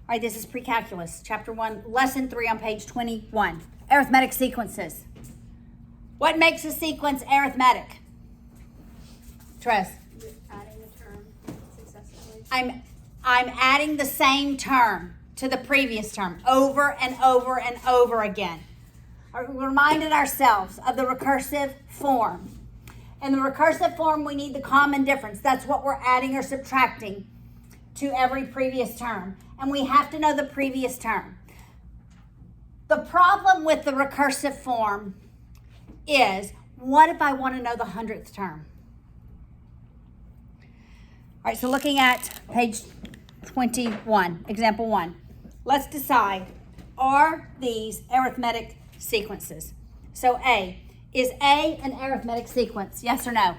All right, this is Precalculus, Chapter 1, Lesson 3 on page 21. Arithmetic sequences. What makes a sequence arithmetic? Tress. Adding a term successively. I'm adding the same term to the previous term over and over and over again. We reminded ourselves of the recursive form. In the recursive form, we need the common difference. That's what we're adding or subtracting to every previous term. And we have to know the previous term. The problem with the recursive form is, what if I want to know the 100th term? All right, so looking at page 21, example 1. Let's decide, are these arithmetic sequences? So A, is A an arithmetic sequence? Yes or no?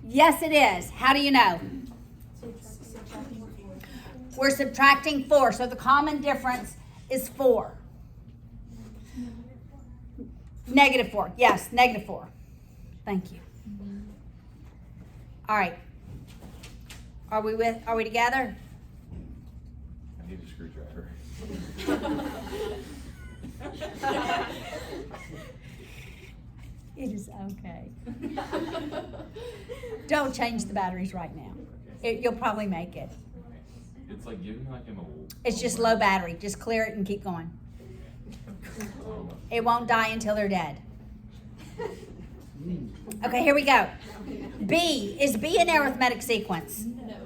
Yes, it is. How do you know? We're subtracting 4, so the common difference is 4. Negative 4. Yes, negative 4. Thank you. All right. Are we together? I need a screwdriver. It is okay. Don't change the batteries right now. You'll probably make it. It's like giving like an old. It's just low battery. Just clear it and keep going. It won't die until they're dead. Okay, here we go. B. Is B an arithmetic sequence? No.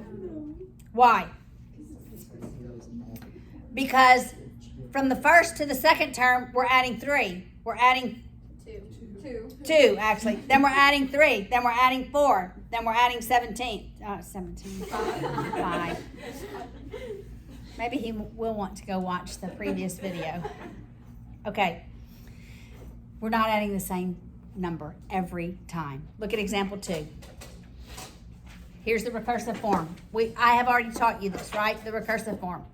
Why? Because from the first to the second term, we're adding 3. We're adding two, actually. Then we're adding 3. Then we're adding 4. Then we're adding 17. 5. Maybe he will want to go watch the previous video. Okay. We're not adding the same number every time. Look at example 2. Here's the recursive form. I have already taught you this, right? The recursive form.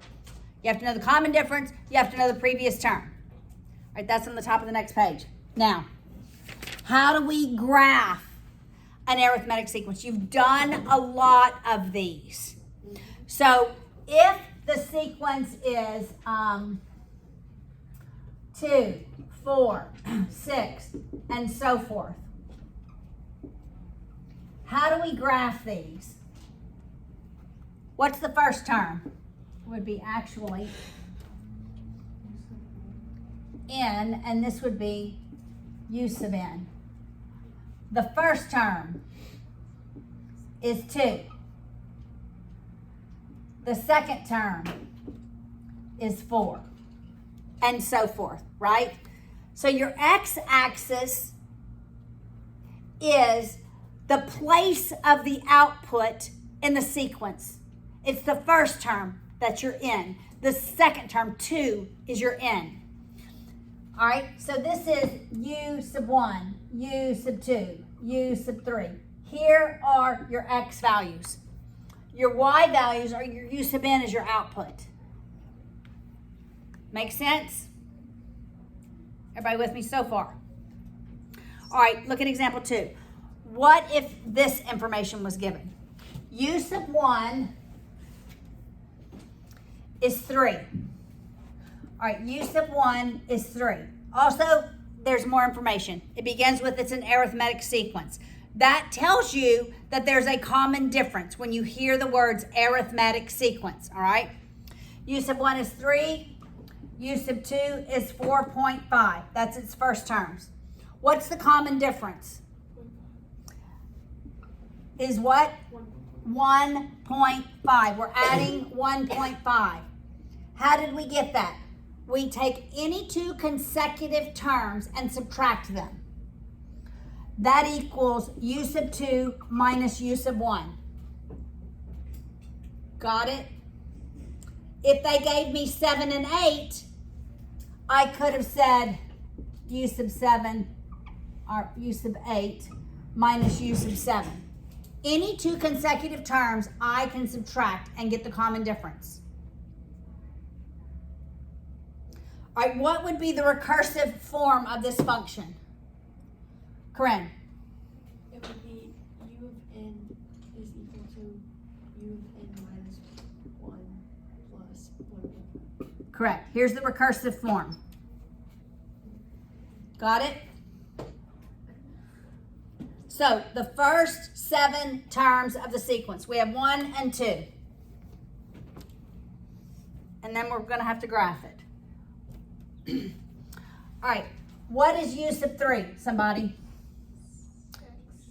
You have to know the common difference. You have to know the previous term. All right, that's on the top of the next page. Now, how do we graph an arithmetic sequence? You've done a lot of these. So if the sequence is 2, 4, 6, and so forth, how do we graph these? What's the first term? Would be actually n, and this would be u sub n. The first term is 2. The second term is 4, and so forth, right? So your x-axis is the place of the output in the sequence. It's the first term that you're in. The second term, 2, is your n. All right, so this is u sub 1, u sub 2, u sub 3. Here are your x values. Your y values are your u sub n is your output. Make sense? Everybody with me so far? All right, look at example 2. What if this information was given? U sub 1 is 3. All right, u sub 1 is 3. Also, there's more information. It begins with it's an arithmetic sequence. That tells you that there's a common difference when you hear the words arithmetic sequence, all right? U sub 1 is 3. U sub 2 is 4.5. That's its first terms. What's the common difference? Is what? 1.5. We're adding 1.5. How did we get that? We take any 2 consecutive terms and subtract them. That equals u sub 2 minus u sub 1. Got it? If they gave me 7 and 8, I could have said u sub 7 or u sub 8 minus u sub 7. Any 2 consecutive terms I can subtract and get the common difference. All right, what would be the recursive form of this function? Corinne? It would be u of n is equal to u of n minus 1 plus Correct. Here's the recursive form. Got it? So the first 7 terms of the sequence, we have 1 and 2. And then we're going to have to graph it. All right. What is u sub 3? Somebody?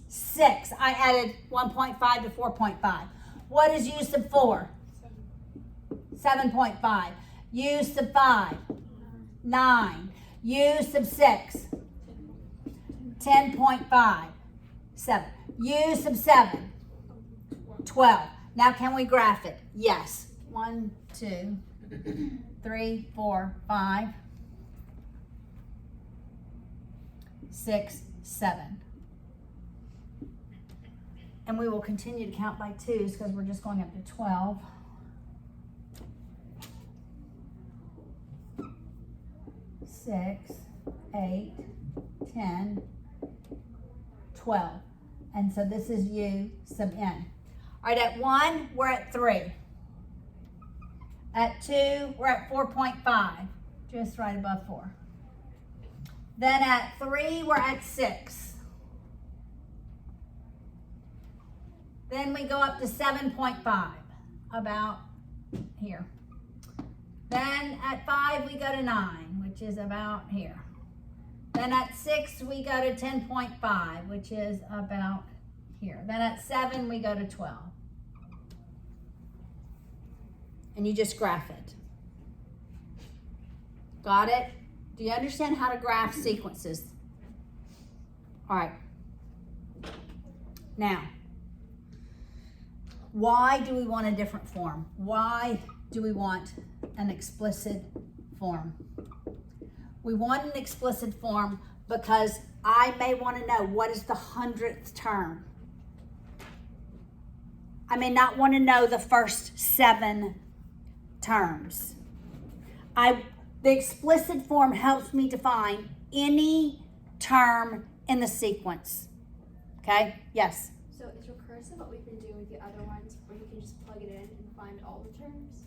6. I added 1.5 to 4.5. What is u sub 4? 7.5. U sub 5? 9. U sub 6? 10.5. 7. U sub 7? 12. Now can we graph it? Yes. 1, 2, 3, 4, 5, 6, 7. And we will continue to count by 2s because we're just going up to 12. 6, 8, 10, 12. And so this is u sub n. All right, at 1, we're at 3. At 2, we're at 4.5, just right above 4. Then at 3, we're at 6. Then we go up to 7.5, about here. Then at 5, we go to 9, which is about here. Then at 6, we go to 10.5, which is about here. Then at 7, we go to 12. And you just graph it. Got it? Do you understand how to graph sequences? All right. Now, why do we want a different form? Why do we want an explicit form? We want an explicit form because I may want to know what is the 100th term. I may not want to know the first 7 terms. The explicit form helps me define any term in the sequence. Okay? Yes? So is recursive what we've been doing with the other ones, where you can just plug it in and find all the terms?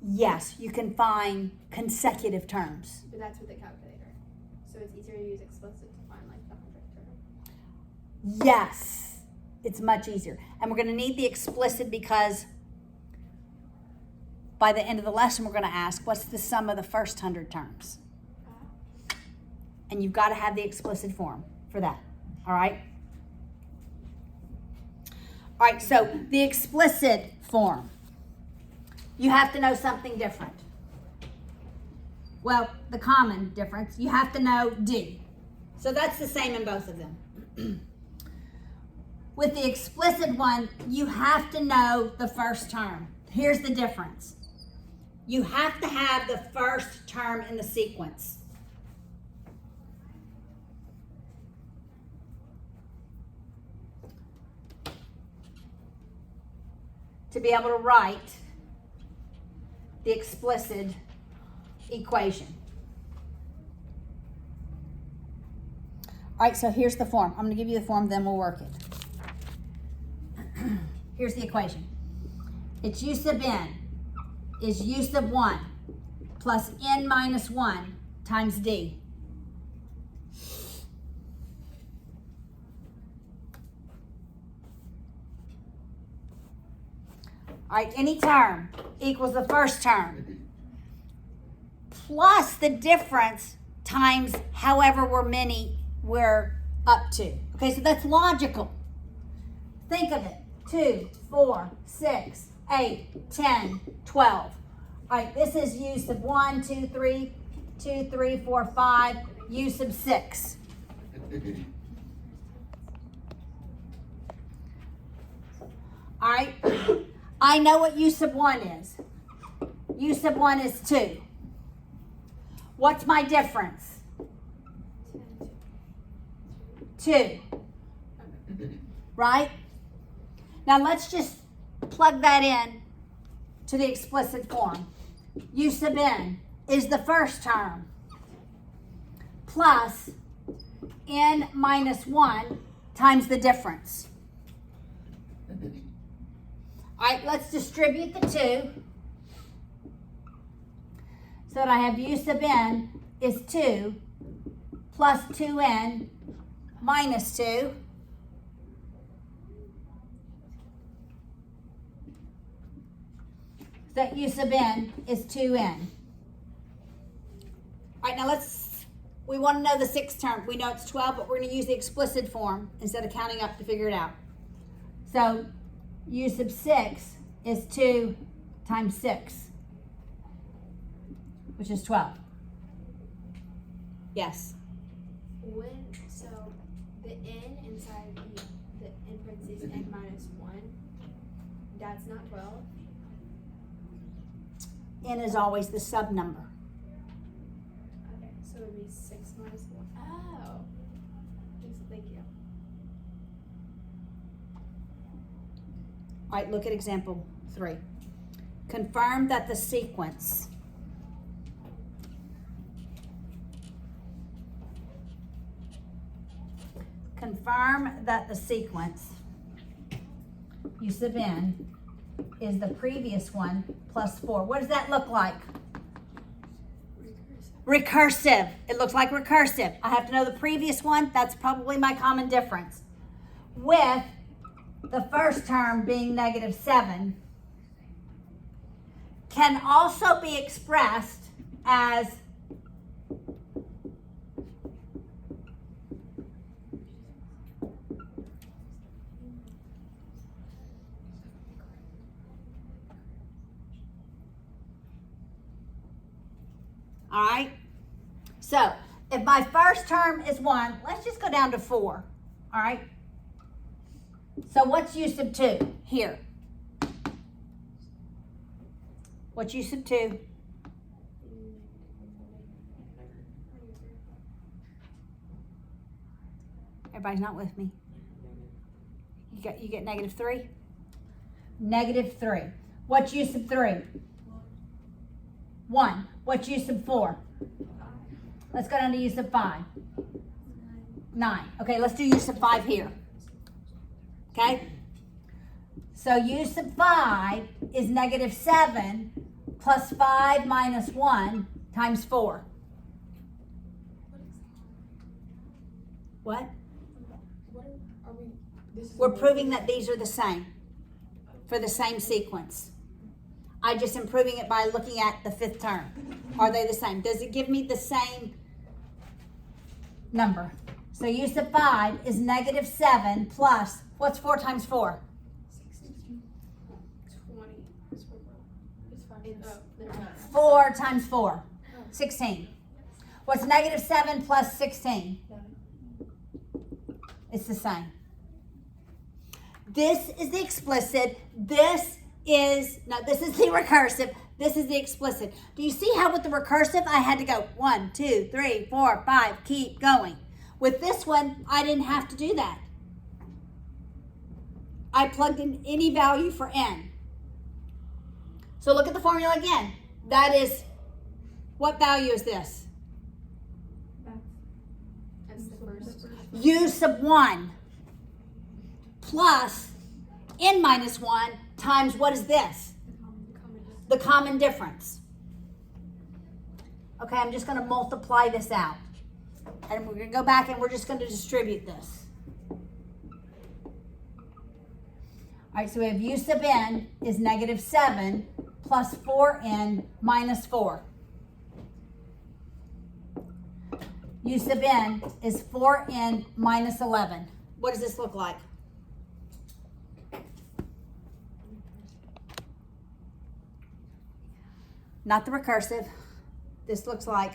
Yes, you can find consecutive terms. But that's with the calculator. So it's easier to use explicit to find like the 100th term. Yes, it's much easier. And we're going to need the explicit because by the end of the lesson, we're going to ask, what's the sum of the first 100 terms? And you've got to have the explicit form for that. All right? All right, so the explicit form. You have to know something different. Well, the common difference, you have to know D. So that's the same in both of them. With the explicit one, you have to know the first term. Here's the difference. You have to have the first term in the sequence. To be able to write the explicit equation. All right, so here's the form. I'm going to give you the form, then we'll work it. Here's the equation. It's u sub n is u sub 1 plus n minus 1 times d. All right, any term equals the first term plus the difference times however many we're up to. Okay, so that's logical. Think of it. 2, 4, 6, 8, 10, 12. All right, this is u sub 1, 2, 3, 2, 3, 4, 5, u sub 6. All right, I know what u sub 1 is. U sub 1 is 2. What's my difference? 2. Right? Now let's just plug that in to the explicit form. U sub n is the first term plus n minus 1 times the difference. All right, let's distribute the 2. So that I have u sub n is 2 plus 2n minus 2. So that u sub n is 2n. All right, now we want to know the sixth term. We know it's 12, but we're going to use the explicit form instead of counting up to figure it out. So u sub 6 is 2 times 6, which is 12. Yes? So the n inside the in parentheses n minus 1, that's not 12? N is always the sub number. Okay, so it would be 6 minus 1. Oh. Thank you. All right, look at example 3. Confirm that the sequence u sub n is the previous one plus 4. What does that look like? Recursive. It looks like recursive. I have to know the previous one. That's probably my common difference. With the first term being negative 7, can also be expressed as all right? So, if my first term is 1, let's just go down to 4, all right? So, what's u sub 2 here? What's u sub 2? Everybody's not with me. You get negative 3? Negative 3. What's u sub 3? 1. What's u sub 4? Let's go down to u sub 5. 9. Okay, let's do u sub 5 here. Okay? So u sub 5 is negative 7 plus 5 minus 1 times 4. What? We're proving that these are the same for the same sequence. I just am proving it by looking at the fifth term. Are they the same? Does it give me the same number? So u sub 5 is negative 7 plus, what's 4 times 4? 20. It's 4 times 4, 16. What's negative 7 plus 16? It's the same. This is the explicit. This is the recursive. This is the explicit. Do you see how with the recursive I had to go 1, 2, 3, 4, 5, keep going. With this one, I didn't have to do that. I plugged in any value for n. So look at the formula again. That is, what value is this? That's the first. U sub 1 plus n minus 1 times what is this? The common difference. Okay, I'm just going to multiply this out. And we're going to go back and we're just going to distribute this. All right, so we have u sub n is negative 7 plus 4n minus 4. U sub n is 4n minus 11. What does this look like? Not the recursive. This looks like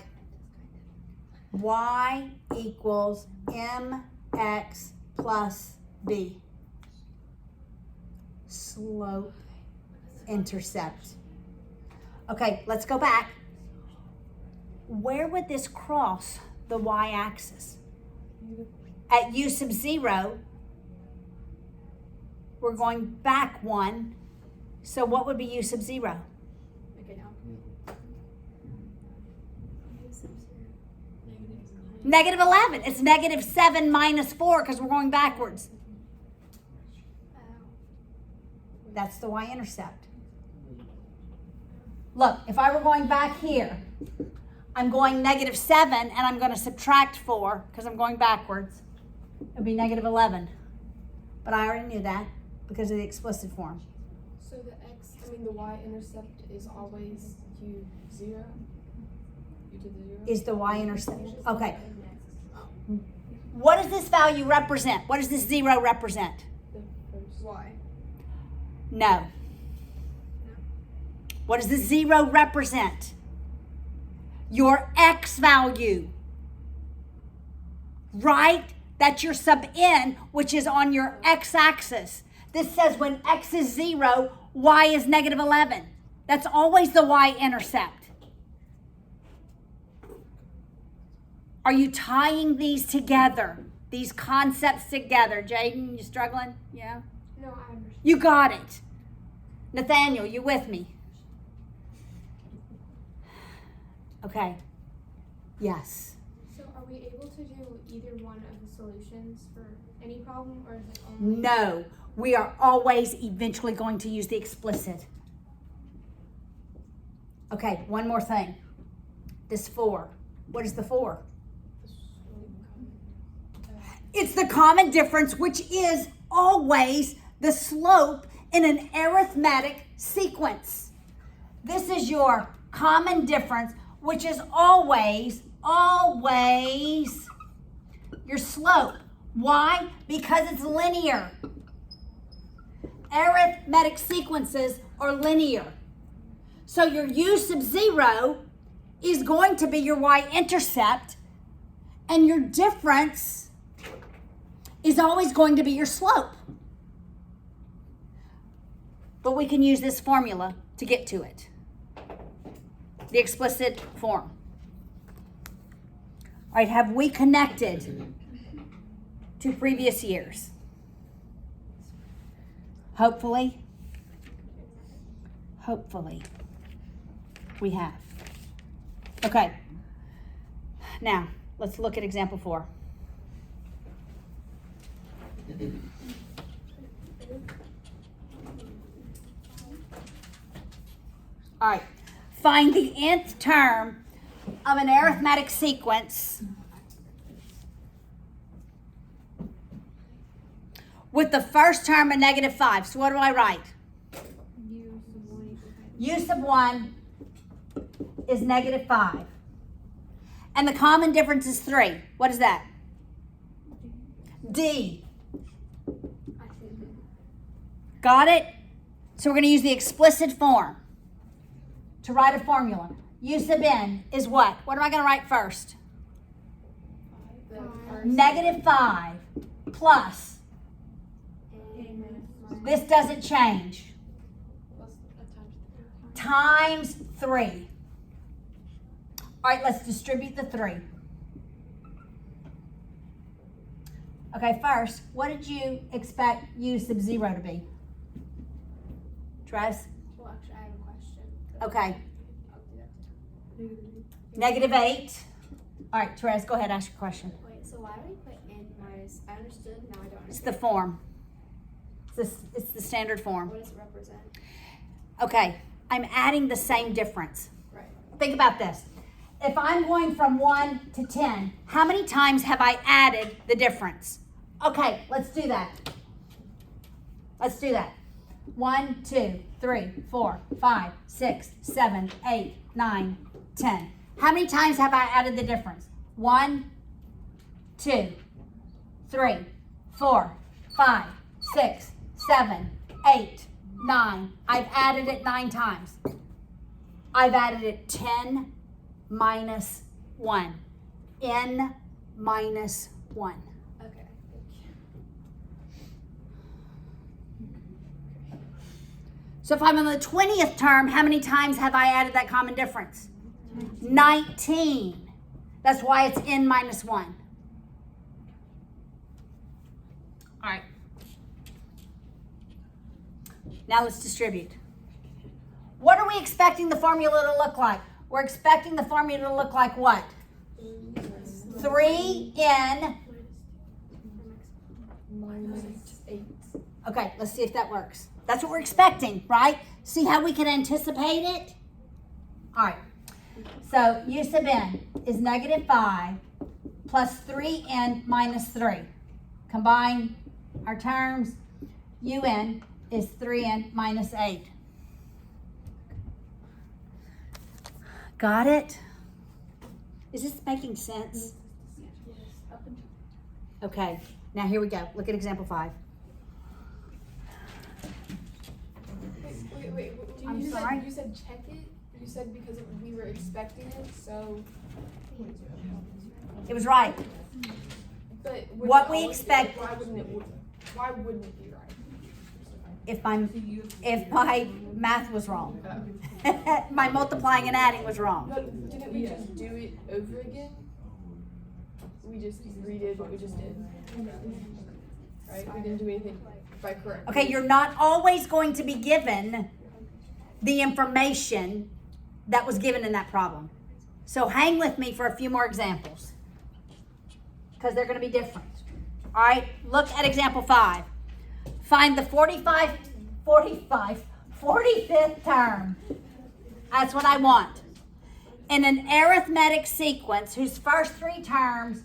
y equals mx plus b. Slope intercept. Okay, let's go back. Where would this cross the y-axis? At u sub 0, we're going back 1. So what would be u sub 0? Okay, now. Negative 11. It's negative 7 minus 4 because we're going backwards. That's the y-intercept. Look, if I were going back here, I'm going -7 and I'm going to subtract 4 because I'm going backwards. It would be -11. But I already knew that because of the explicit form. So the y-intercept is always u0? U to the 0? Is the y-intercept. Okay. What does this value represent? What does this 0 represent? The first Y. No. What does the 0 represent? Your x value. Right? That's your sub n, which is on your x-axis. This says when x is 0, y is -11. That's always the y-intercept. Are you tying these together? These concepts together? Jaden, you struggling? Yeah? No, I understand. You got it. Nathaniel, you with me? Okay. Yes. So are we able to do either one of the solutions for any problem, or is it only? No. We are always eventually going to use the explicit. Okay, one more thing. This 4. What is the 4? It's the common difference, which is always the slope in an arithmetic sequence. This is your common difference, which is always your slope. Why? Because it's linear. Arithmetic sequences are linear. So your u sub 0 is going to be your y-intercept, and your difference is always going to be your slope. But we can use this formula to get to it. The explicit form. All right, have we connected to previous years? Hopefully we have. Okay, now let's look at example 4. All right, find the nth term of an arithmetic sequence with the first term a -5. So what do I write? U sub 1 is -5. And the common difference is 3. What is that? D. Got it? So we're going to use the explicit form to write a formula. U sub n is what? What am I going to write first? -5 plus. This doesn't change. Times 3. All right, let's distribute the 3. Okay, first, what did you expect u sub 0 to be? Tress? Well, actually, I have a question. Okay, I'll do that. -8. All right, Therese, go ahead, ask your question. Wait, so why do we put n minus? I understood, now I don't It's understand. the form. It's the standard form. What does it represent? Okay, I'm adding the same difference. Right. Think about this. If I'm going from 1 to 10, how many times have I added the difference? Okay, let's do that. Let's do that. 1, 2, 3, 4, 5, 6, 7, 8, 9, 10. How many times have I added the difference? 1, 2, 3, 4, 5, 6, 7, 8, 9. I've added it 9 times. I've added it 10 minus 1. N minus 1. Okay. Thank you. So if I'm on the 20th term, how many times have I added that common difference? 19. That's why it's n minus 1. All right. Now let's distribute. What are we expecting the formula to look like? We're expecting the formula to look like what? 3n. minus 8. Okay, let's see if that works. That's what we're expecting, right? See how we can anticipate it? All right. So u sub n is -5 plus 3n minus 3. Combine our terms. Un is 3n minus 8. Got it? Is this making sense? Okay, now here we go. Look at example 5. Wait. I'm You sorry? You said check it. You said because we were expecting it, so. It was right. But What we expect- Why wouldn't it be right? If my math was wrong. My multiplying and adding was wrong. But didn't we just do it over again? We just redid what we just did. Right? We didn't do anything by correct. Okay, you're not always going to be given the information that was given in that problem. So hang with me for a few more examples, because they're going to be different. All right, look at example 5. Find the 45th term. That's what I want. In an arithmetic sequence whose first 3 terms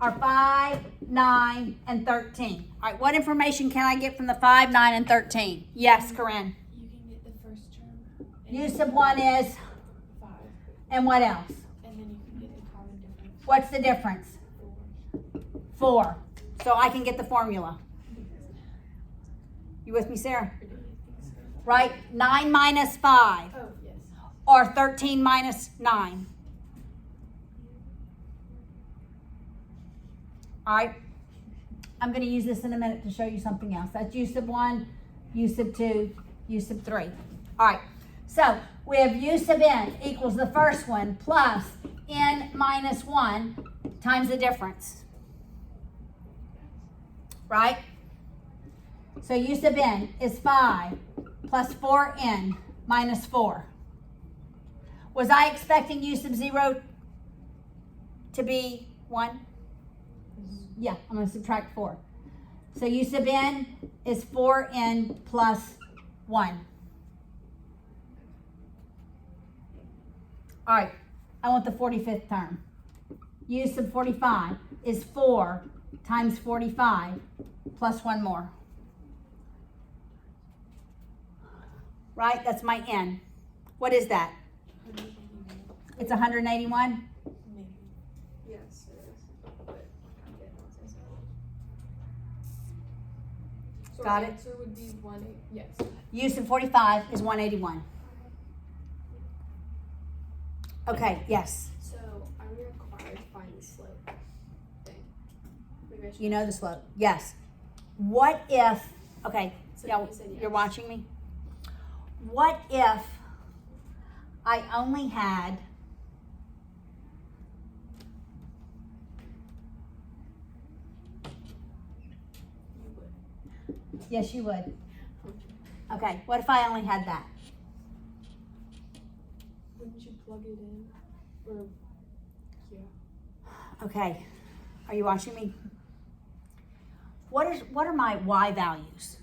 are 5, 9, and 13. All right, what information can I get from the 5, 9, and 13? Yes, Corinne. You can get the first term. U sub 1 is, 5. and what else? And then you can get the common difference. What's the difference? 4. So I can get the formula. You with me, Sarah? Right? 9 minus 5. Oh, yes. Or 13 minus 9. All right. I'm going to use this in a minute to show you something else. That's u sub 1, u sub 2, u sub 3. All right. So we have u sub n equals the first one plus n minus 1 times the difference. Right? So u sub n is 5 plus 4n minus 4. Was I expecting u sub 0 to be 1? Yeah, I'm going to subtract 4. So u sub n is 4n plus 1. All right, I want the 45th term. U sub 45 is 4 times 45 plus 1 more. Right, that's my n. What is that? It's 181? Yes, it is. But I'm getting lost in it. So Got our it? answer would be 1, 8. Yes. U sub 45 is 181. Okay, yes. So I'm required to find the slope thing. Maybe I should- You know the slope. Yes. What if, okay, So yeah, you said yes. you're watching me? What if I only had You would. yes, you would. Okay, what if I only had that? Wouldn't you plug it in? Or, yeah. Okay, are you watching me? What are my y values?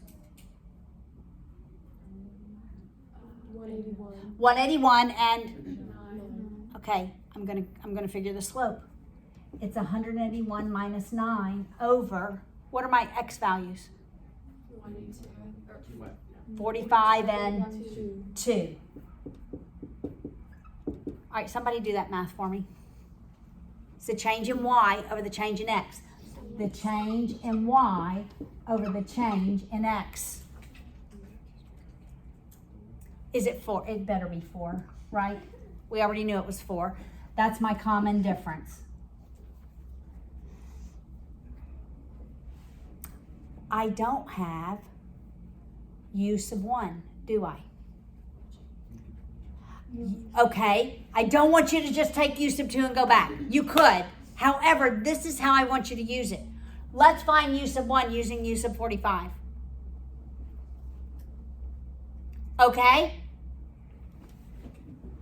181. 181 and 9. okay, I'm gonna figure the slope. It's 181 minus 9 over, what are my x values? 182. Or 45 and 2. 2. All right, somebody do that math for me. It's the change in y over the change in x. The change in y over the change in x. Is it 4? It better be 4, right? We already knew it was 4. That's my common difference. I don't have u sub 1, do I? Okay, I don't want you to just take u sub 2 and go back. You could. However, this is how I want you to use it. Let's find u sub 1 using u sub 45. Okay?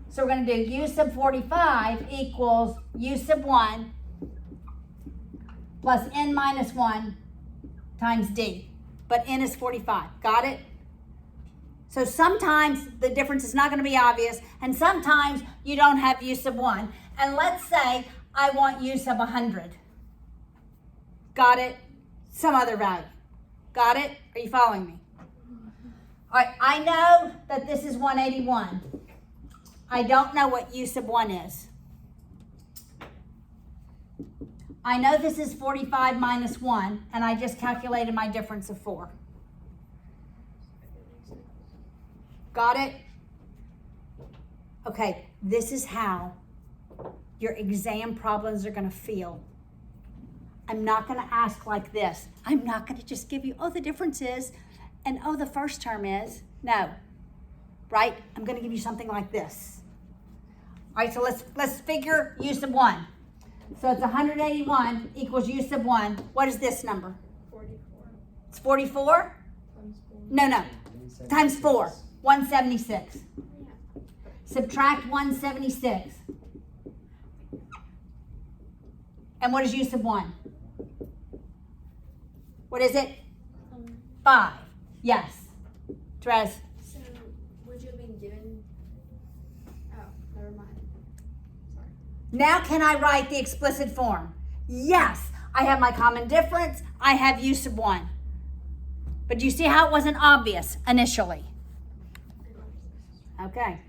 So we're going to do u sub 45 equals u sub 1 plus n minus 1 times d. But n is 45. Got it? So sometimes the difference is not going to be obvious, and sometimes you don't have u sub 1. And let's say I want u sub 100. Got it? Some other value. Got it? Are you following me? All right, I know that this is 181. I don't know what u sub 1 is. I know this is 45 minus 1, and I just calculated my difference of 4. Got it? Okay, this is how your exam problems are going to feel. I'm not going to ask like this. I'm not going to just give you, oh, the difference is, and oh, the first term is. No, right? I'm going to give you something like this. All right, so let's figure u sub 1. So it's 181 equals u sub 1. What is this number? 44. It's 44? Times 4. No. Times 4. 176. Yeah. Subtract 176. And what is u sub 1? What is it? 5. Yes. Therese. So, would you have been given? Oh, never mind. Sorry. Now can I write the explicit form? Yes. I have my common difference. I have u sub 1. But do you see how it wasn't obvious initially? Okay.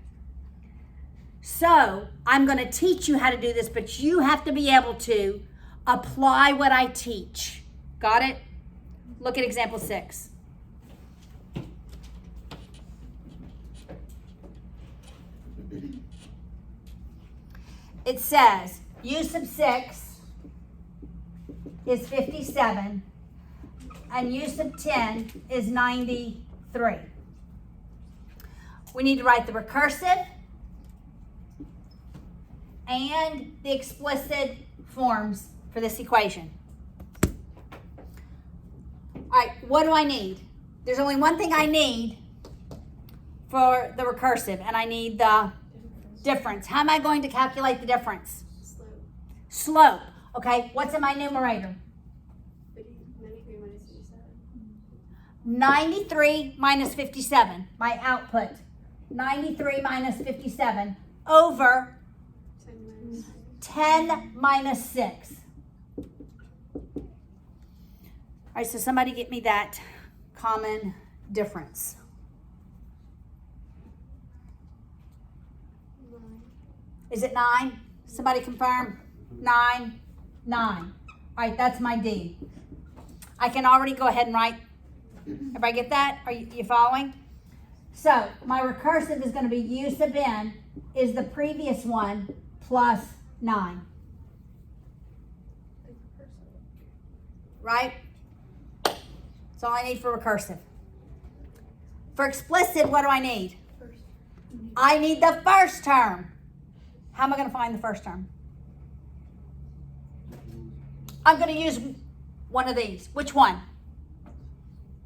So I'm going to teach you how to do this, but you have to be able to apply what I teach. Got it? Look at example 6. It says u sub 6 is 57 and u sub 10 is 93. We need to write the recursive and the explicit forms for this equation. All right, what do I need? There's only one thing I need for the recursive, and I need the difference. How am I going to calculate the difference? Slope. Slope. Okay, what's in my numerator? 93 minus 57. 93 minus 57, my output. 93 minus 57 over 10 minus 6. All right, so somebody get me that common difference. 9. Is it 9? Somebody confirm? 9? 9. All right, that's my D. I can already go ahead and write. Everybody get that? Are you following? So my recursive is going to be u sub n is the previous one plus 9. Right? That's all I need for recursive. For explicit, what do I need? I need the first term. How am I going to find the first term? I'm going to use one of these. Which one?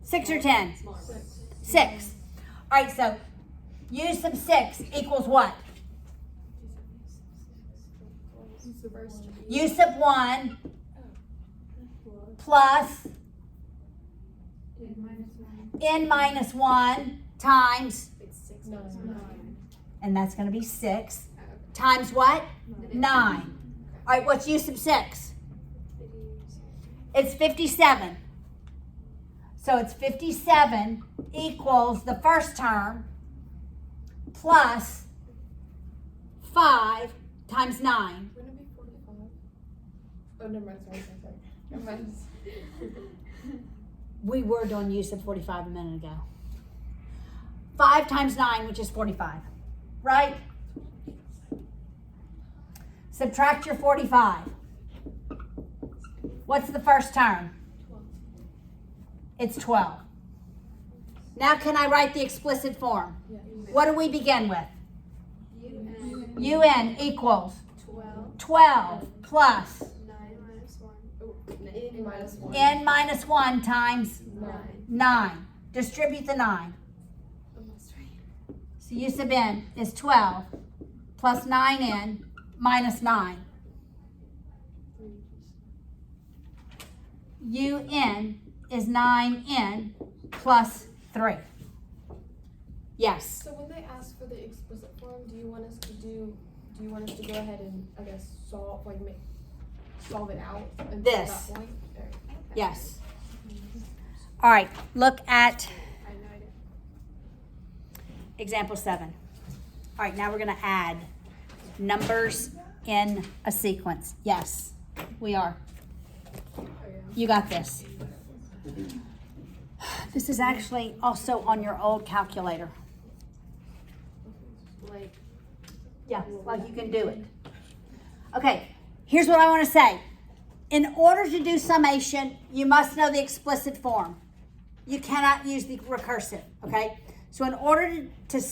6 or 10? 6. All right, so u sub 6 equals what? U sub 1 plus n minus 1 times, and that's going to be 6, times what? 9. All right, what's u sub 6? It's 57. So it's 57 equals the first term plus 5 times 9. Wouldn't it be 45? Oh, never mind. Sorry. Never mind. We were doing u sub 45 a minute ago. 5 times 9, which is 45. Right? Subtract your 45. What's the first term? It's 12. Now can I write the explicit form? Yeah. What do we begin with? UN. UN equals 12. 12 plus 9 minus 1. Oh, n minus 1. n minus 1 times 9. 9. Distribute the 9. Almost right. So u sub n is 12 plus 9n minus 9. Un is 9n plus 3. Yes. So when they ask for the explicit form, do you want us to go ahead and, I guess, solve it out until This. that point? Or- Yes. All right, look at I have no idea. example 7. All right, now we're going to add numbers in a sequence. Yes, we are. Oh, yeah. You got this. This is actually also on your old calculator. Like, Yeah, like you can do it. Okay, here's what I want to say. In order to do summation, you must know the explicit form. You cannot use the recursive, okay? So in order to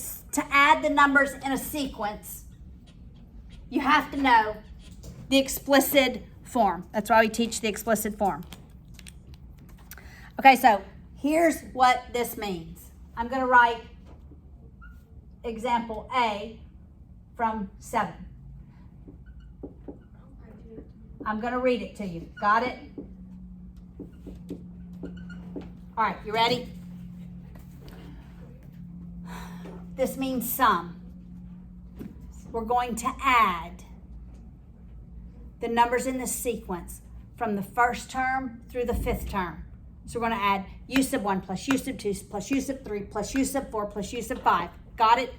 add the numbers in a sequence, you have to know the explicit form. That's why we teach the explicit form. Okay, so here's what this means. I'm going to write example A from 7. I'm going to read it to you. Got it? All right, you ready? This means sum. We're going to add the numbers in the sequence from the first term through the 5th term. So we're going to add u sub 1 plus u sub 2 plus u sub 3 plus u sub 4 plus u sub 5. Got it?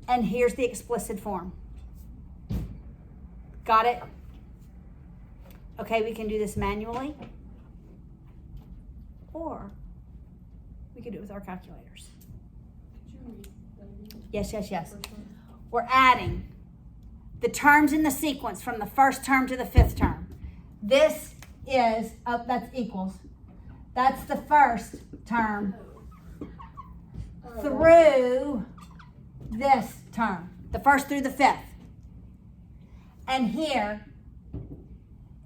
And here's the explicit form. Got it? Okay, we can do this manually, or we can do it with our calculators. Yes. We're adding the terms in the sequence from the first term to the 5th term. This is, that's equals. That's the first term through this term, the first through the 5th. And here,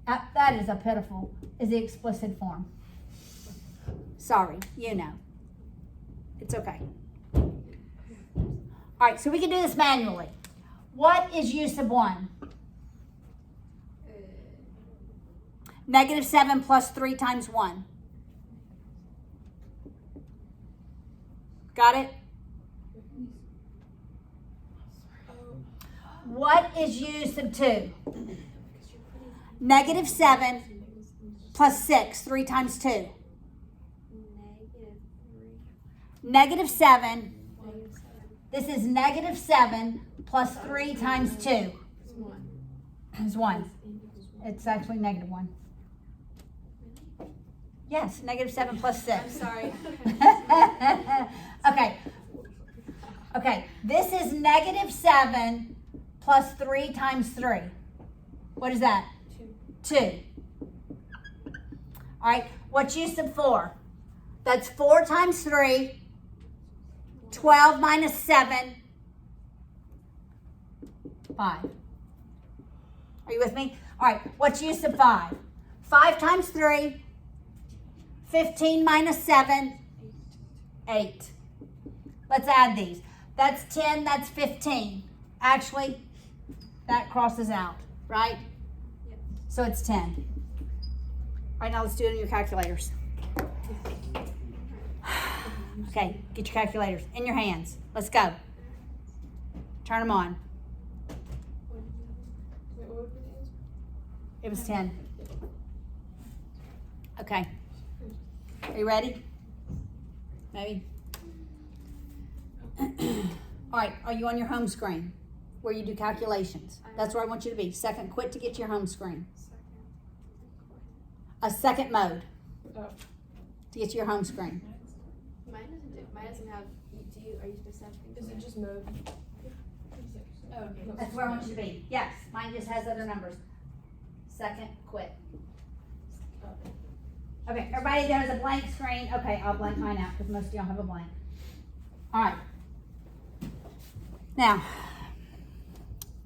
that is a pitiful, is the explicit form. Sorry, you know. It's okay. All right, so we can do this manually. What is u sub 1? Negative 7 plus 3 times 1. Got it? What is u sub 2? Negative 7 plus 6, 3 times 2. Negative 7. This is negative 7 plus 3 times 2. Is 1. It's actually negative 1. Yes, negative 7 plus 6. I'm sorry. Okay, this is negative 7 plus 3 times 3. What is that? 2. All right, what's u sub 4? That's 4 times 3, 12 minus 7, 5. Are you with me? All right, what's u sub 5? 5 times 3, 15 minus 7, 8. Let's add these. That's 10, that's 15. Actually, that crosses out, right? Yep. So it's 10. All right, now let's do it in your calculators. Okay, get your calculators in your hands. Let's go. Turn them on. Wait, what would be the answer? It was 10. Okay. Are you ready? Maybe. All right, are you on your home screen where you do calculations? That's where I want you to be. Second, quit to get to your home screen. A second mode Oh. to get to your home screen. Mine doesn't have, are you supposed to have things? Is it just mode? Oh, okay. That's where I want you to be. Yes, mine just has other numbers. Second, quit. Okay, everybody, there's a blank screen. Okay, I'll blank mine out because most of y'all have a blank. All right. Now,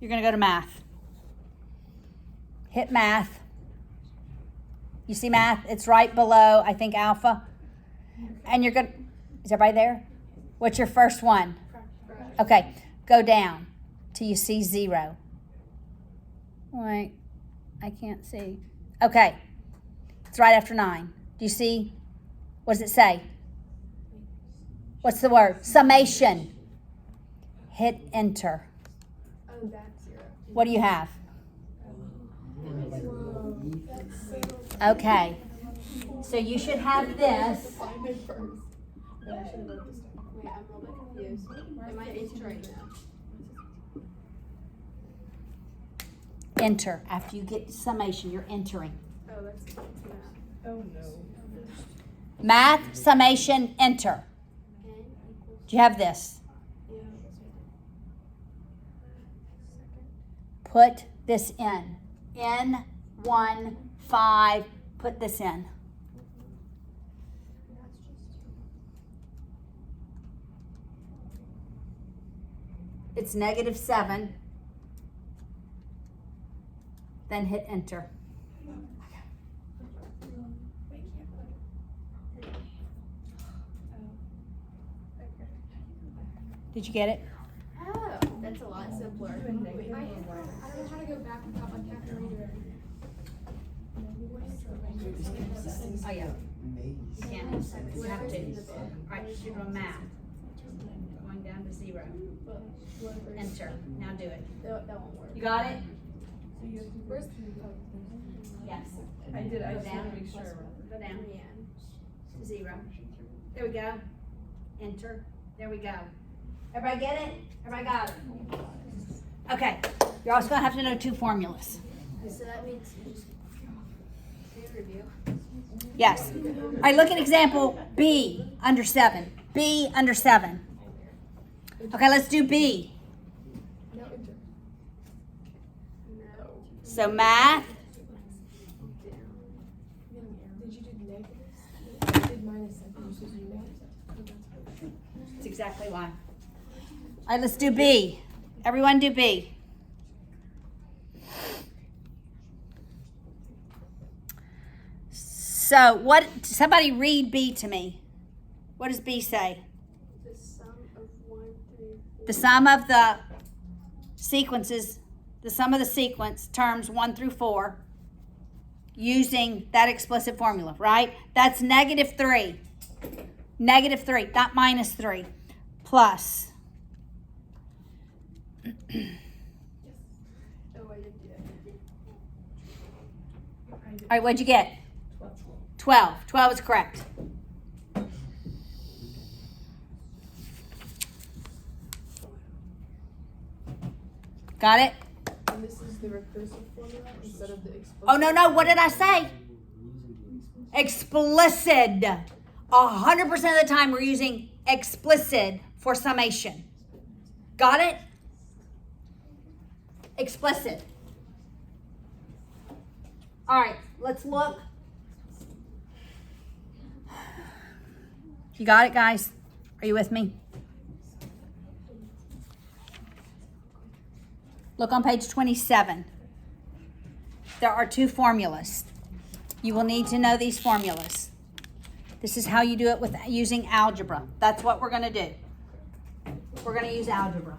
you're going to go to math. Hit math. You see math? It's right below, I think, alpha. And you're going to, is everybody there? What's your first one? Okay, go down till you see 0. Wait, I can't see. Okay, it's right after 9. Do you see? What does it say? What's the word? Summation. Hit enter. Oh, that's 0. What do you have? That's Okay. So you should have this. Find it first. But I should have wrote this down. Wait, I'm a little bit confused. Am I entering now? Enter. After you get to summation, you're entering. Oh, that's math. Oh no. Math, summation, enter. N equals, Do you have this? yeah. Put this in. N1, 5, put this in. It's -7. Then hit enter. Did you get it? Oh, that's a lot simpler. Wait, I don't know how to go back without my calculator. Oh, yeah. You can. You have to. All right, you're doing math. Going down to 0. Enter. Now do it. That won't work. You got it? Where's Yes. I did. I Go just down. want to make sure. Go down N? to 0. There we go. Enter. There we go. Everybody get it? Everybody got it? Okay. You're also going to have to know 2 formulas. So that means you just peer review. Yes. All right, look at example B under 7. B under 7. Okay, let's do B. No, enter. No. So math, Did you do negatives? I did -7. You should do negatives. that's exactly why. All right, let's do B. Everyone do B. So what, somebody read B to me. What does B say? The sum of 1 through 4. The sum of the sequences, the sum of the sequence terms 1 through 4 using that explicit formula, right? That's -3. -3, not -3. Plus. Oh, I didn't do that. All right, what'd you get? 12. 12 is correct. Got it? And this is the recursive formula instead of the explicit. Oh, no. What did I say? Explicit. 100% of the time we're using explicit for summation. Got it? Explicit. All right, let's look. You got it, guys? Are you with me? Look on page 27. There are 2 formulas. You will need to know these formulas. This is how you do it with using algebra. That's what we're going to do. We're going to use algebra.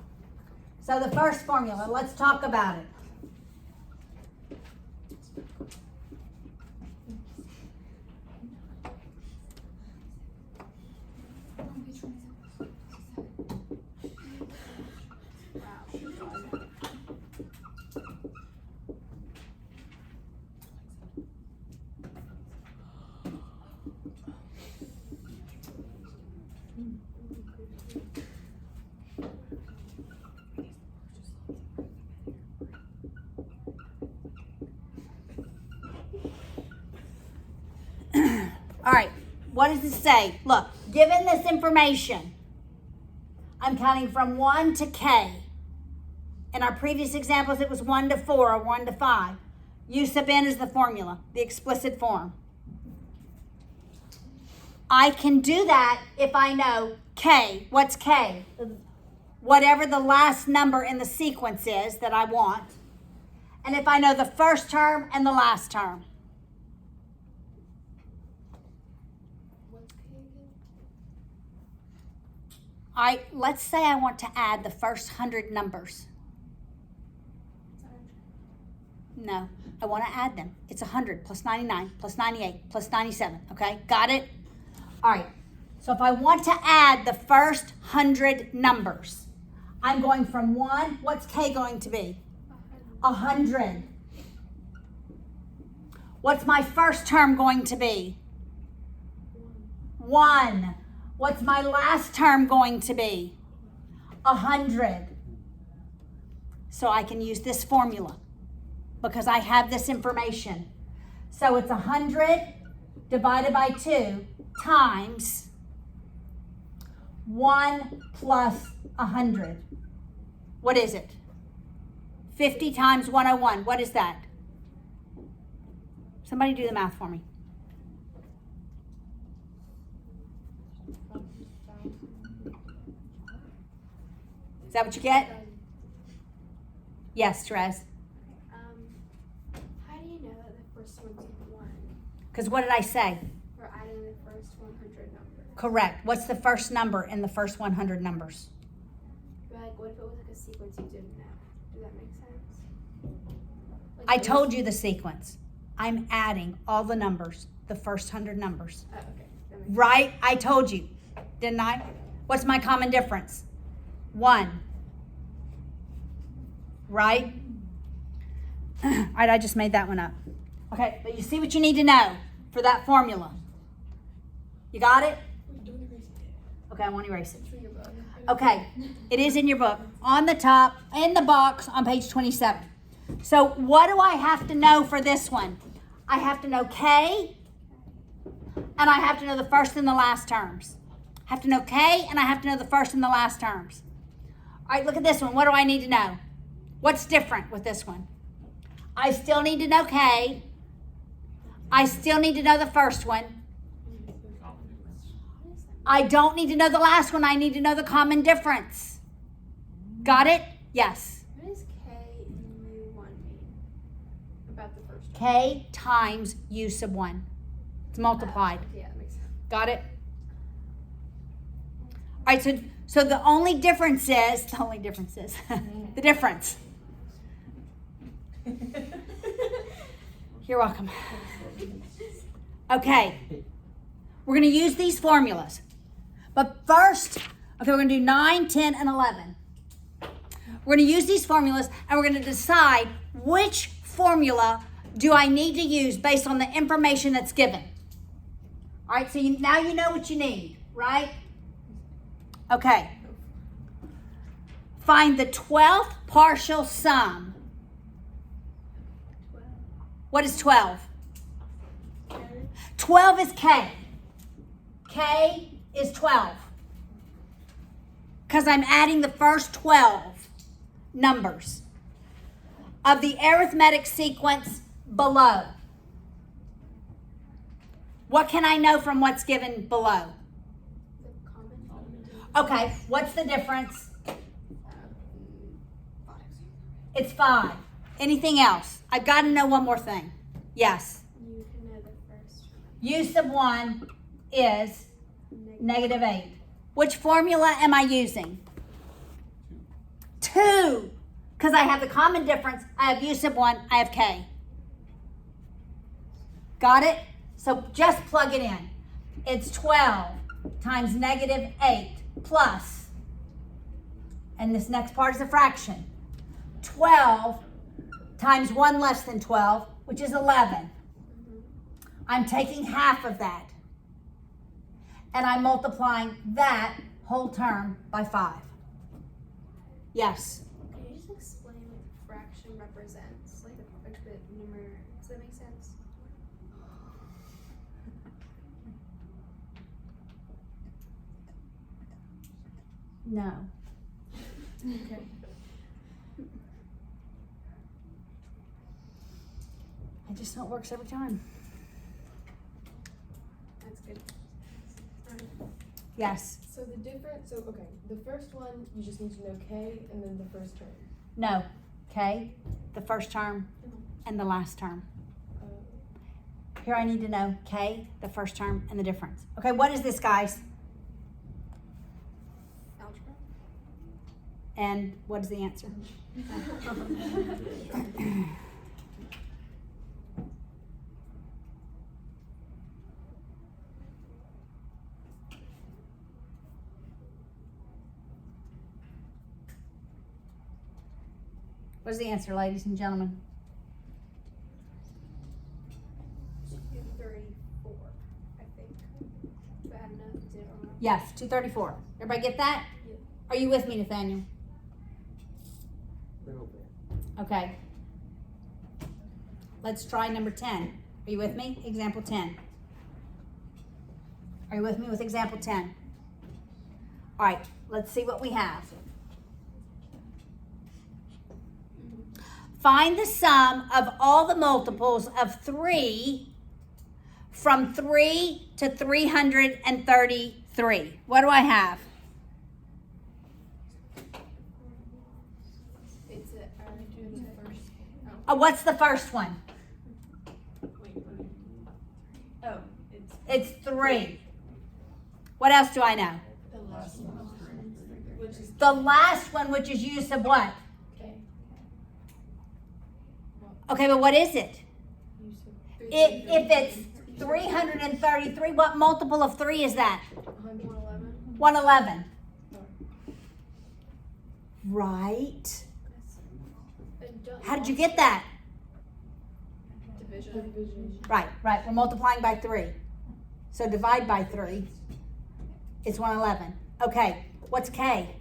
So the first formula, let's talk about it. All right, what does it say? Look, given this information, I'm counting from 1 to K. In our previous examples, it was 1 to 4 or 1 to 5. U sub n is the formula, the explicit form. I can do that if I know K. What's K? Whatever the last number in the sequence is that I want. And if I know the first term and the last term. What's K again? Let's say I want to add the first 100 numbers. No, I want to add them. It's 100 plus 99 plus 98 plus 97. Okay, got it? All right. So if I want to add the first 100 numbers, I'm going from 1, what's K going to be? 100. What's my first term going to be? 1. What's my last term going to be? 100. So I can use this formula because I have this information. So it's 100 divided by 2 times 1 plus 100. What is it? 50 times 101. What is that? Somebody do the math for me. Is that what you get? Yes, Therese. How do you know that the first one's 1? Because what did I say? We're adding the first 100 numbers. Correct. What's the first number in the first 100 numbers? Like, what if it was like a sequence you didn't know? Does that make sense? Like, I told you the sequence. I'm adding all the numbers, the first 100 numbers. Oh, okay. That makes Right? I told you, didn't I? What's my common difference? 1. Right? All right, I just made that one up. Okay, but you see what you need to know for that formula. You got it? Okay, I won't erase it. Okay, it is in your book. On the top, in the box on page 27. So what do I have to know for this one? I have to know K, and I have to know the first and the last terms. I have to know K, and I have to know the first and the last terms. All right, look at this one. What do I need to know? What's different with this one? I still need to know K. I still need to know the first one. Common difference. I don't need to know the last one. I need to know the common difference. Got it? Yes. What does K and U1 mean? About the first one. K times U sub 1. It's multiplied. Yeah, that makes sense. Got it? All right, so the only difference is, the difference. You're welcome. Okay, we're going to use these formulas. But first, okay, we're going to do 9, 10, and 11. We're going to use these formulas, and we're going to decide which formula do I need to use based on the information that's given. All right, so now you know what you need, right? Okay. Find the 12th partial sum. What is 12? 12 is K. K is 12. Because I'm adding the first 12 numbers of the arithmetic sequence below. What can I know from what's given below? The common. Okay, what's the difference? It's 5. Anything else? I've got to know one more thing. Yes. You can know the first one. U sub 1 is negative 8. Which formula am I using? 2. Because I have the common difference. I have U sub 1. I have K. Got it? So just plug it in. It's 12 times negative 8 plus, and this next part is a fraction, 12 times 1 less than 12, which is 11. I'm taking half of that, and I'm multiplying that whole term by 5. Yes? Can you just explain what the fraction represents? Like the numerator. Does that make sense? No. Okay. It just not works every time. That's good. Yes. So the difference, the first one, you just need to know K and then the first term. No. K, the first term, and the last term. Here I need to know K, the first term, and the difference. Okay, what is this, guys? Algebra. And what is the answer? What's the answer, ladies and gentlemen? 234, I think. But I don't know if it's it or not. Yes, 234. Everybody get that? Yeah. Are you with me, Nathaniel? Little bit. Okay. Let's try number 10. Are you with me? Example 10. Are you with me with example 10? All right, let's see what we have. Find the sum of all the multiples of 3 from 3 to 333. What do I have? It's a, first. What's the first one? Oh, It's 3. What else do I know? the last one. Which is The last one, which is use of what? okay. Okay, but what is it? You said If it's 333, what multiple of 3 is that? 111. 111. Right. How did you get that? Division. Right. We're multiplying by 3. So divide by 3. It's 111. Okay, what's K?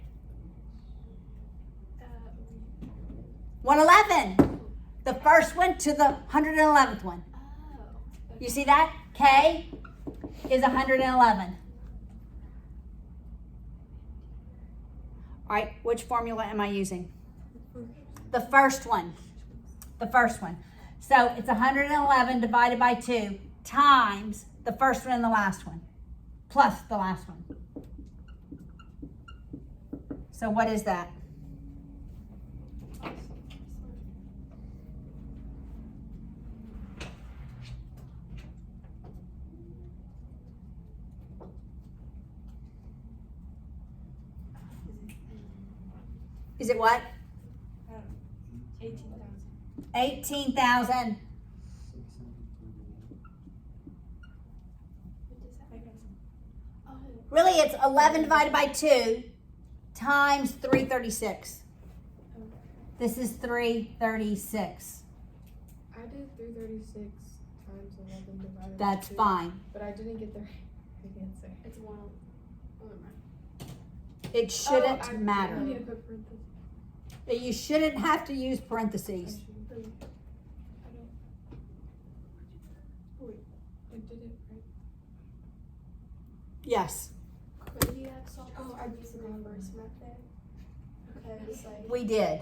111. The first one to the 111th one. Oh. You see that? K is 111. All right, which formula am I using? The first one. The first one. So it's 111 divided by 2 times the first one and the last one, plus the last one. So what is that? Is it what? 18,000. 18,000. Oh. Really, it's 11 divided by 2 times 336. This is 336. I did 336 times 11 divided That's by 2. fine. But I didn't get the right answer. It's one. Oh, never mind. It shouldn't I matter. need to put parentheses. You shouldn't have to use parentheses. I don't. Wait, I did it right. Yes, When you have salt, oh, I used the reverse method. Because, like, we did.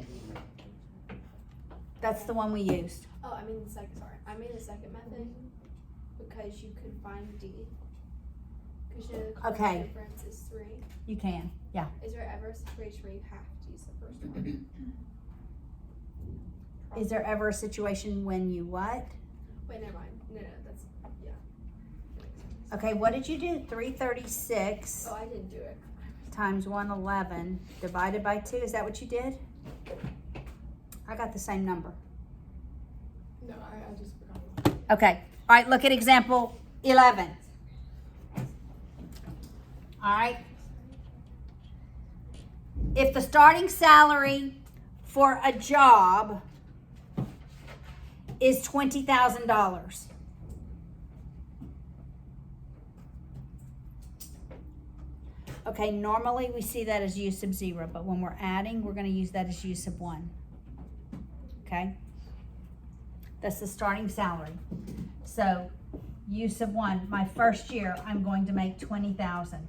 That's the one we used. oh, I mean the second, sorry. I mean the second method because you could find D. Because you know the common Okay. difference is 3. You can, yeah. Is there ever a situation where you have to use the first one? Is there ever a situation when you what? Wait, never mind. No, that's, yeah. That makes sense. Okay, what did you do? 336 Oh, I didn't do it. times 111 divided by 2. Is that what you did? I got the same number. No, I just forgot. Okay. All right, look at example 11. All right. If the starting salary for a job is $20,000. Okay, normally we see that as use sub 0, but when we're adding, we're going to use that as use sub 1. Okay? That's the starting salary. So, use sub 1, my first year, I'm going to make $20,000.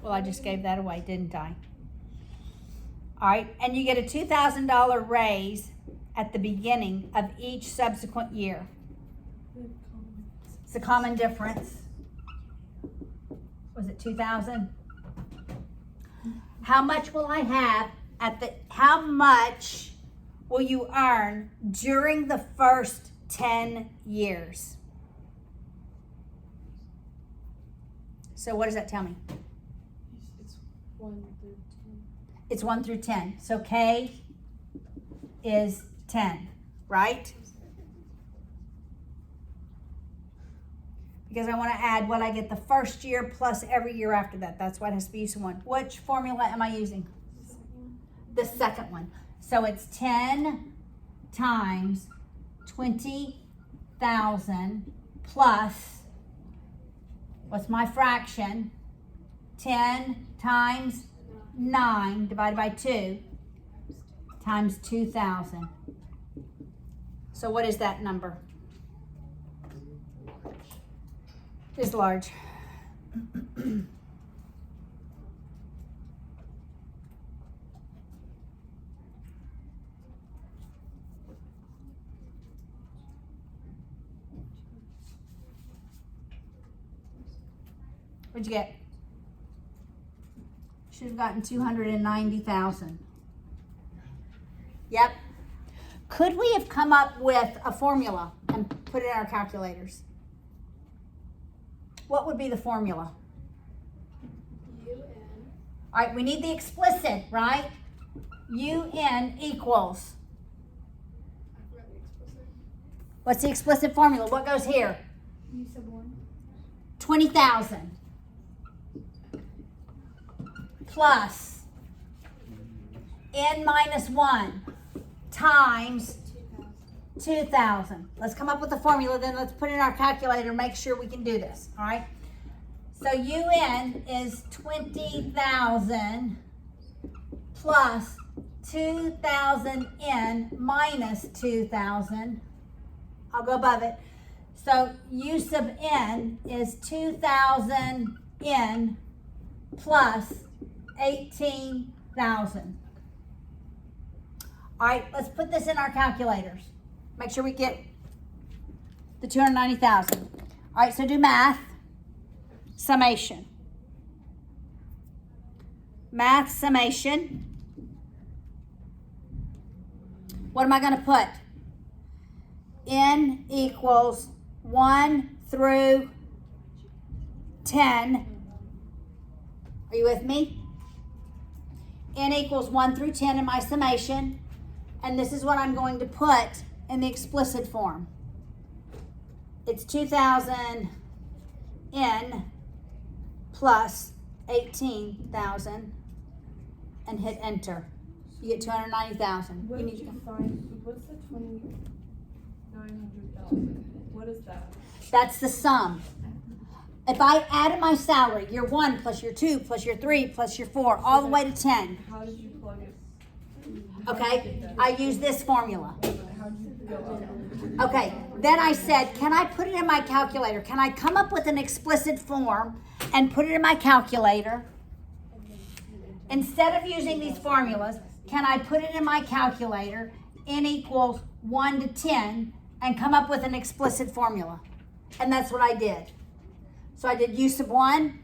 Well, I just gave that away, didn't I? All right, and you get a $2,000 raise at the beginning of each subsequent year. It's a common difference. Was it 2,000? How much will I have how much will you earn during the first 10 years? So what does that tell me? It's 1 through 10. It's 1 through 10. So K is 10, right? Because I want to add what I get the first year plus every year after that. That's why it has to be use of 1. Which formula am I using? the second one. So it's 10 times 20,000 plus, what's my fraction? 10 times 9 divided by 2 times 2,000. So what is that number? Is large. What'd you get? Should have gotten 290,000. Yep. Could we have come up with a formula and put it in our calculators? What would be the formula? UN. All right, we need the explicit, right? UN equals. I forgot the explicit. What's the explicit formula? What goes here? U sub 1. 20,000 plus n minus 1 times 2,000. Let's come up with the formula, then let's put it in our calculator, make sure we can do this, all right? So UN is 20,000 plus 2,000 n minus 2,000. I'll go above it. So U sub n is 2,000 n plus 18,000. All right, let's put this in our calculators. Make sure we get the 290,000. All right, so do math. Summation. Math summation. What am I going to put? N equals 1 through 10. Are you with me? N equals 1 through 10 in my summation. And this is what I'm going to put in the explicit form. It's 2,000 N plus 18,000 and hit enter. You get 290,000. What You did need to you find? What's the 900,000? What is that? That's the sum. If I added my salary, your 1 plus your 2 plus your 3 plus your 4, all the way to 10. How did you plug it? Okay, I use this formula. How did you go up? Okay, then I said, can I put it in my calculator? Can I come up with an explicit form and put it in my calculator? Instead of using these formulas, can I put it in my calculator, N equals 1 to 10, and come up with an explicit formula? And that's what I did. So I did U sub 1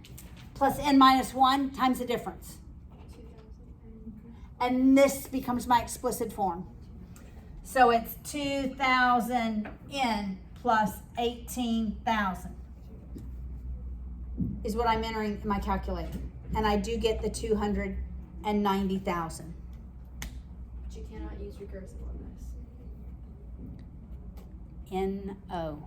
plus N minus 1 times the difference. 2,000. And this becomes my explicit form. So it's 2,000 N plus 18,000 is what I'm entering in my calculator. And I do get the 290,000. But you cannot use recursive on this. N-O.